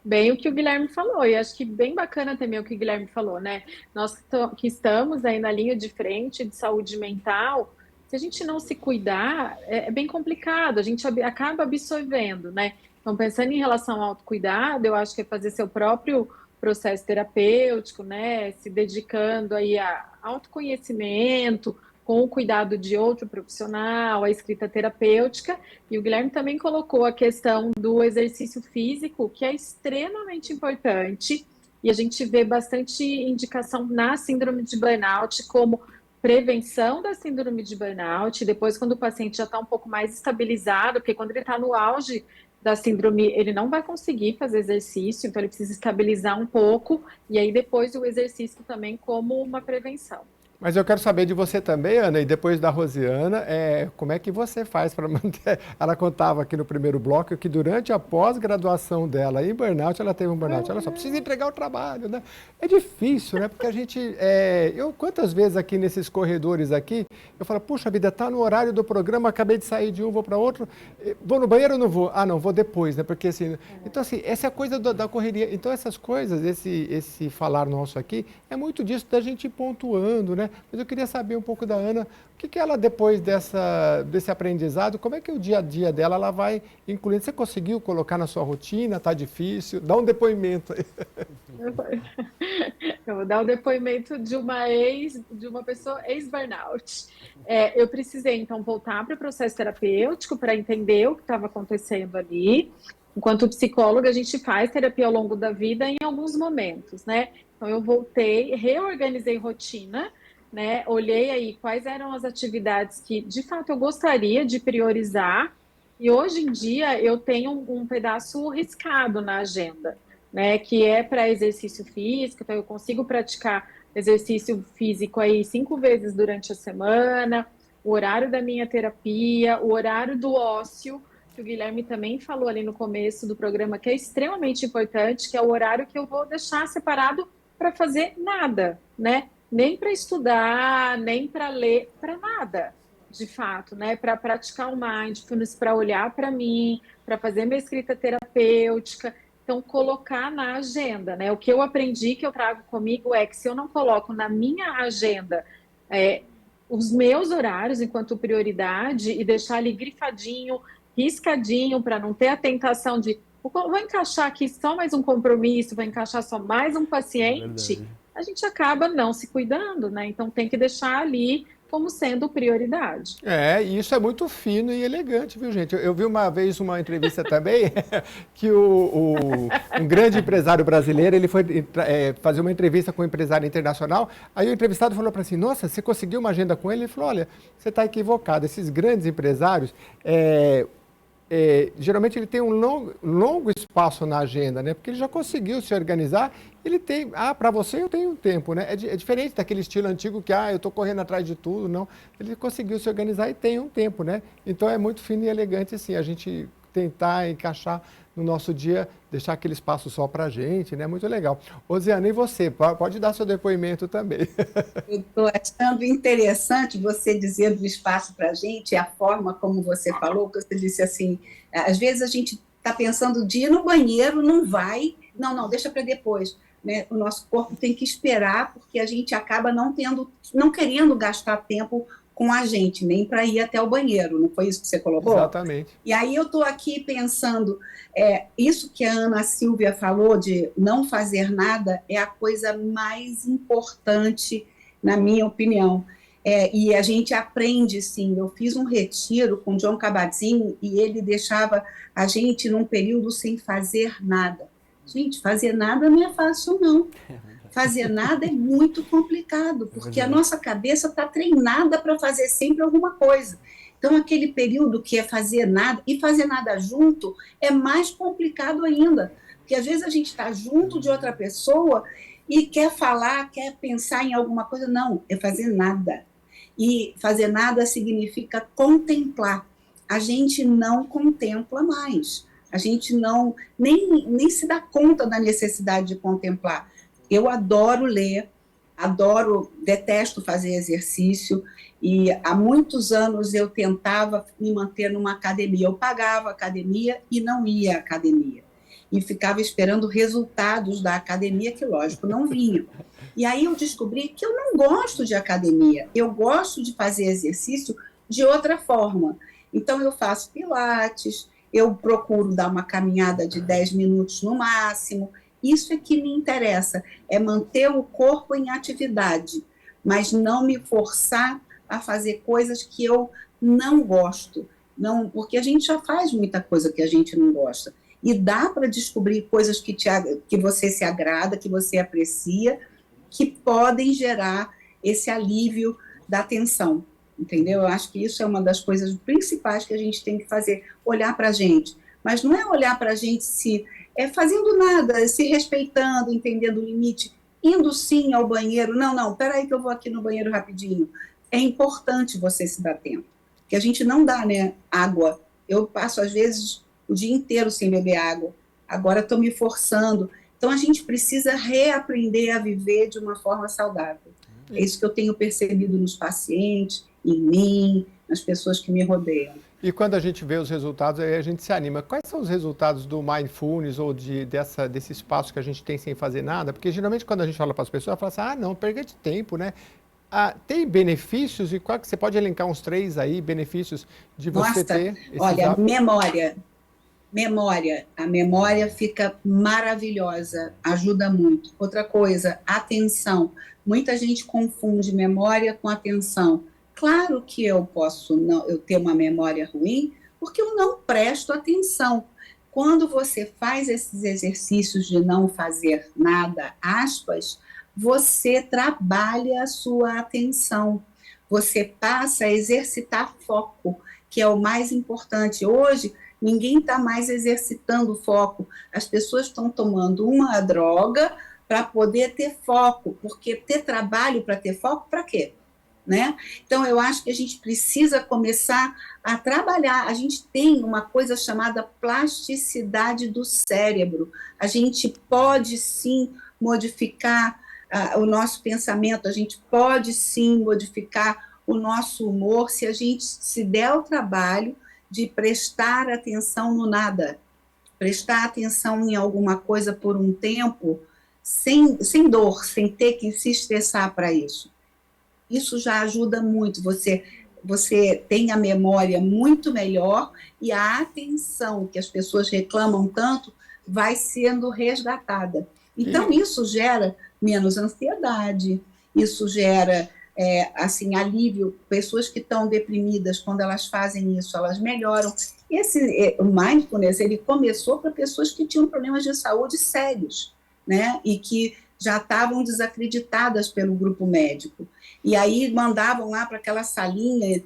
bem o que o Guilherme falou. E acho que bem bacana também o que o Guilherme falou, né? Nós que estamos aí na linha de frente de saúde mental, se a gente não se cuidar, é bem complicado. A gente acaba absorvendo, né? Então, pensando em relação ao autocuidado, eu acho que é fazer seu próprio processo terapêutico, né? Se dedicando aí a autoconhecimento, com o cuidado de outro profissional, a escrita terapêutica. E o Guilherme também colocou a questão do exercício físico, que é extremamente importante. E a gente vê bastante indicação na síndrome de burnout como prevenção da síndrome de burnout. Depois, quando o paciente já está um pouco mais estabilizado, porque quando ele está no auge da síndrome, ele não vai conseguir fazer exercício, então ele precisa estabilizar um pouco, e aí depois o exercício também como uma prevenção. Mas eu quero saber de você também, Ana, e depois da Rosiana, como é que você faz para manter... Ela contava aqui no primeiro bloco que durante a pós-graduação dela em burnout, ela teve um burnout. Ela só precisa entregar o trabalho, né? É difícil, né? Porque a gente... Eu, quantas vezes aqui nesses corredores aqui, eu falo, puxa vida, tá no horário do programa, acabei de sair de um, vou para outro, vou no banheiro ou não vou? Ah, não, vou depois, né? Porque assim... Então, assim, essa é a coisa da correria. Então, essas coisas, esse falar nosso aqui, é muito disso da gente ir pontuando, né? Mas eu queria saber um pouco da Ana, o que ela, depois desse aprendizado, como é que o dia a dia dela ela vai incluindo? Você conseguiu colocar na sua rotina? Está difícil? Dá um depoimento aí. Eu vou dar o depoimento de uma pessoa ex-burnout. Eu precisei, então, voltar para o processo terapêutico para entender o que estava acontecendo ali. Enquanto psicóloga, a gente faz terapia ao longo da vida em alguns momentos, né? Então, eu voltei, reorganizei rotina, né? Olhei aí quais eram as atividades que, de fato, eu gostaria de priorizar. E hoje em dia eu tenho um pedaço riscado na agenda, né? Que é para exercício físico. Então eu consigo praticar exercício físico aí 5 vezes durante a semana, o horário da minha terapia, o horário do ócio, que o Guilherme também falou ali no começo do programa, que é extremamente importante, que é o horário que eu vou deixar separado para fazer nada, né? nem para estudar, nem para ler, para nada, de fato, né? Para praticar o mindfulness, para olhar para mim, para fazer minha escrita terapêutica. Então, colocar na agenda, né? O que eu aprendi, que eu trago comigo, é que se eu não coloco na minha agenda os meus horários enquanto prioridade e deixar ali grifadinho, riscadinho, para não ter a tentação de vou encaixar aqui só mais um compromisso, vou encaixar só mais um paciente, a gente acaba não se cuidando, né? Então tem que deixar ali como sendo prioridade. E isso é muito fino e elegante, viu, gente? Eu vi uma vez uma entrevista também que um grande empresário brasileiro, ele foi fazer uma entrevista com um empresário internacional, aí o entrevistado falou para assim, nossa, você conseguiu uma agenda com ele? Ele falou, olha, você está equivocado, esses grandes empresários... geralmente ele tem um longo espaço na agenda, né? Porque ele já conseguiu se organizar, ele tem, para você eu tenho um tempo, né? É diferente daquele estilo antigo que, eu estou correndo atrás de tudo, não. Ele conseguiu se organizar e tem um tempo, né? Então é muito fino e elegante, assim, a gente tentar encaixar no nosso dia, deixar aquele espaço só para a gente, né? Muito legal. Rosiana, e você? Pode dar seu depoimento também. Eu estou achando interessante você dizer do espaço para a gente, a forma como você falou, que você disse assim, às vezes a gente está pensando de ir no banheiro, não vai, não, deixa para depois. Né? O nosso corpo tem que esperar, porque a gente acaba não querendo gastar tempo com a gente, nem para ir até o banheiro, não foi isso que você colocou? Exatamente. E aí eu estou aqui pensando, isso que a Ana Silvia falou de não fazer nada é a coisa mais importante, na minha opinião. E a gente aprende, sim. Eu fiz um retiro com John Kabat-Zinn e ele deixava a gente num período sem fazer nada. Gente, fazer nada não é fácil, não. Fazer nada é muito complicado, porque a nossa cabeça está treinada para fazer sempre alguma coisa. Então, aquele período que é fazer nada, e fazer nada junto, é mais complicado ainda, porque às vezes a gente está junto de outra pessoa e quer falar, quer pensar em alguma coisa. Não, é fazer nada. E fazer nada significa contemplar. A gente não contempla mais. A gente nem se dá conta da necessidade de contemplar. Eu adoro ler, detesto fazer exercício, e há muitos anos eu tentava me manter numa academia. Eu pagava academia e não ia à academia. E ficava esperando resultados da academia, que, lógico, não vinham. E aí eu descobri que eu não gosto de academia, eu gosto de fazer exercício de outra forma. Então, eu faço pilates, eu procuro dar uma caminhada de 10 minutos no máximo. Isso é que me interessa, é manter o corpo em atividade, mas não me forçar a fazer coisas que eu não gosto. Não, porque a gente já faz muita coisa que a gente não gosta. E dá para descobrir coisas que você se agrada, que você aprecia, que podem gerar esse alívio da tensão, entendeu? Eu acho que isso é uma das coisas principais que a gente tem que fazer, olhar para a gente. Mas não é olhar para a gente fazendo nada, se respeitando, entendendo o limite, indo sim ao banheiro. Não, peraí que eu vou aqui no banheiro rapidinho. É importante você se dar tempo, porque a gente não dá, né, água. Eu passo, às vezes, o dia inteiro sem beber água. Agora estou me forçando. Então, a gente precisa reaprender a viver de uma forma saudável. É isso que eu tenho percebido nos pacientes, em mim, nas pessoas que me rodeiam. E quando a gente vê os resultados, aí a gente se anima. Quais são os resultados do mindfulness ou desse espaço que a gente tem sem fazer nada? Porque geralmente quando a gente fala para as pessoas, fala assim, não, perda de tempo, né? Tem benefícios, e qual que você pode elencar uns 3 aí, benefícios de você ter esse olha, memória. A memória fica maravilhosa, ajuda muito. Outra coisa, atenção. Muita gente confunde memória com atenção. Claro que eu posso eu ter uma memória ruim, porque eu não presto atenção. Quando você faz esses exercícios de não fazer nada, aspas, você trabalha a sua atenção. Você passa a exercitar foco, que é o mais importante. Hoje, ninguém está mais exercitando foco. As pessoas estão tomando uma droga para poder ter foco, porque ter trabalho para ter foco, para quê? Né? Então, eu acho que a gente precisa começar a trabalhar. A gente tem uma coisa chamada plasticidade do cérebro. A gente pode, sim, modificar o nosso pensamento, a gente pode sim modificar o nosso humor se a gente se der o trabalho de prestar atenção no nada, prestar atenção em alguma coisa por um tempo, sem dor, sem ter que se estressar para isso. Isso já ajuda muito, você tem a memória muito melhor e a atenção que as pessoas reclamam tanto vai sendo resgatada. Então, isso gera menos ansiedade, isso gera assim, alívio. Pessoas que estão deprimidas, quando elas fazem isso, elas melhoram. O mindfulness, ele começou para pessoas que tinham problemas de saúde sérios, né? E que já estavam desacreditadas pelo grupo médico. E aí mandavam lá para aquela salinha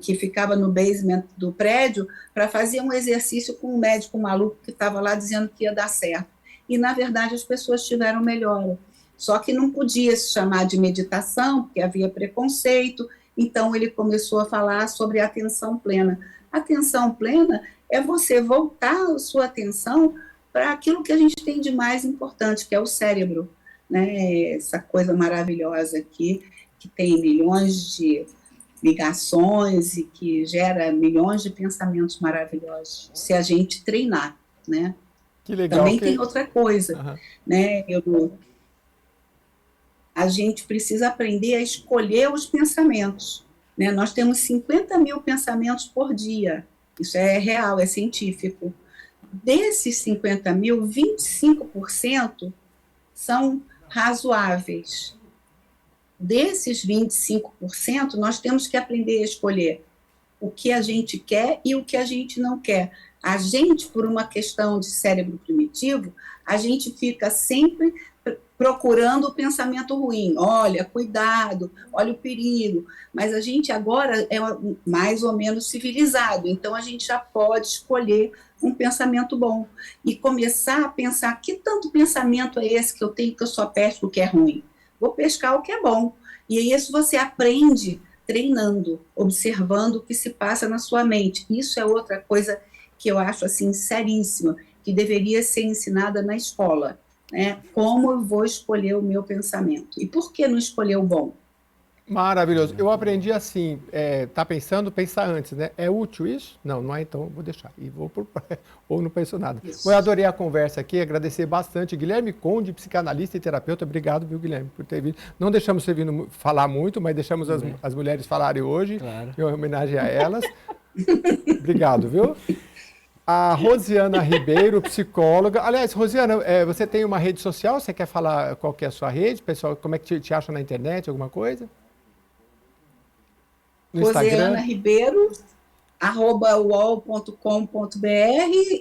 que ficava no basement do prédio para fazer um exercício com um médico maluco que estava lá dizendo que ia dar certo. E, na verdade, as pessoas tiveram melhora. Só que não podia se chamar de meditação, porque havia preconceito, então ele começou a falar sobre atenção plena. Atenção plena é você voltar a sua atenção para aquilo que a gente tem de mais importante, que é o cérebro, né? Essa coisa maravilhosa aqui, que tem milhões de ligações e que gera milhões de pensamentos maravilhosos, se a gente treinar, né? Que legal. Também tem outra coisa, né? A gente precisa aprender a escolher os pensamentos, né? Nós temos 50 mil pensamentos por dia, isso é real, é científico. Desses 50 mil, 25% são razoáveis. Desses 25%, nós temos que aprender a escolher o que a gente quer e o que a gente não quer. A gente, por uma questão de cérebro primitivo, a gente fica sempre procurando o pensamento ruim. Olha, cuidado, olha o perigo. Mas a gente agora é mais ou menos civilizado, então a gente já pode escolher um pensamento bom e começar a pensar que tanto pensamento é esse que eu tenho que eu só pesco o que é ruim. Vou pescar o que é bom. E aí isso você aprende treinando, observando o que se passa na sua mente. Isso é outra coisa que eu acho assim seríssima, que deveria ser ensinada na escola, né? Como eu vou escolher o meu pensamento? E por que não escolher o bom? Maravilhoso. Eu aprendi assim, tá pensando, pensar antes, né? É útil isso? Não, não é, então vou deixar. E vou ou não penso nada. Isso. Eu adorei a conversa aqui, agradecer bastante. Guilherme Conde, psicanalista e terapeuta, obrigado, viu, Guilherme, por ter vindo. Não deixamos você vindo falar muito, mas deixamos as mulheres falarem hoje, claro, em homenagem a elas. Obrigado, viu? A Rosiana Ribeiro, psicóloga. Aliás, Rosiana, você tem uma rede social? Você quer falar qual que é a sua rede? Pessoal, como é que te acha na internet, alguma coisa? No Rosiana Instagram? Ribeiro, @uol.com.br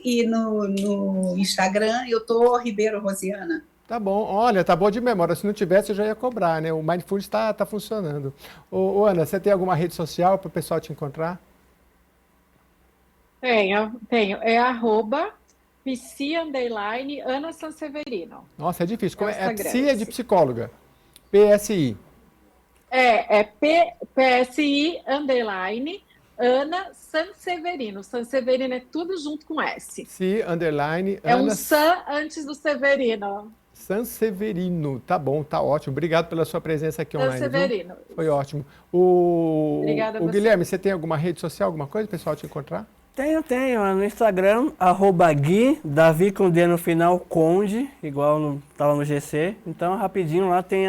e no Instagram eu tô Ribeiro Rosiana. Tá bom, olha, tá boa de memória. Se não tivesse, eu já ia cobrar, né? O Mindfulness tá funcionando. Ô, Ana, você tem alguma rede social para o pessoal te encontrar? Tenho. É @psi_Ana Sanseverino. Nossa, é difícil. É Psi é de psicóloga. PSI. PSI _Ana Sanseverino. Sanseverino é tudo junto com S. Psi _Ana. É um San antes do Severino. Sanseverino, tá bom, tá ótimo. Obrigado pela sua presença aqui online. Sanseverino. Viu? Foi ótimo. Obrigada a você. Guilherme, você tem alguma rede social, alguma coisa, pessoal, te encontrar? Tenho. No Instagram, @Gui, Davi com D no final, Conde, igual tava no GC. Então, rapidinho lá tem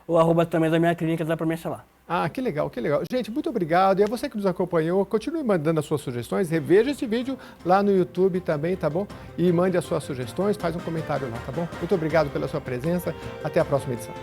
o arroba também da minha clínica, dá pra me achar lá. Ah, que legal, que legal. Gente, muito obrigado. E a você que nos acompanhou, continue mandando as suas sugestões, reveja esse vídeo lá no YouTube também, tá bom? E mande as suas sugestões, faz um comentário lá, tá bom? Muito obrigado pela sua presença. Até a próxima edição.